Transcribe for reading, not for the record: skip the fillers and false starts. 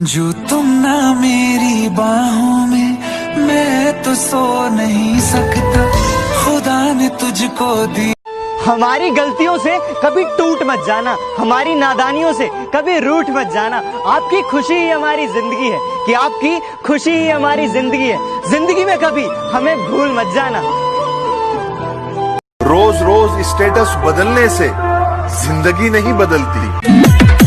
जो तुम ना मेरी बाहों में, मैं तो सो नहीं सकता, खुदा ने तुझको दी। हमारी गलतियों से कभी टूट मत जाना, हमारी नादानियों से कभी रूठ मत जाना। आपकी खुशी ही हमारी जिंदगी है, कि आपकी खुशी ही हमारी जिंदगी है। जिंदगी में कभी हमें भूल मत जाना। रोज रोज स्टेटस बदलने से जिंदगी नहीं बदलती।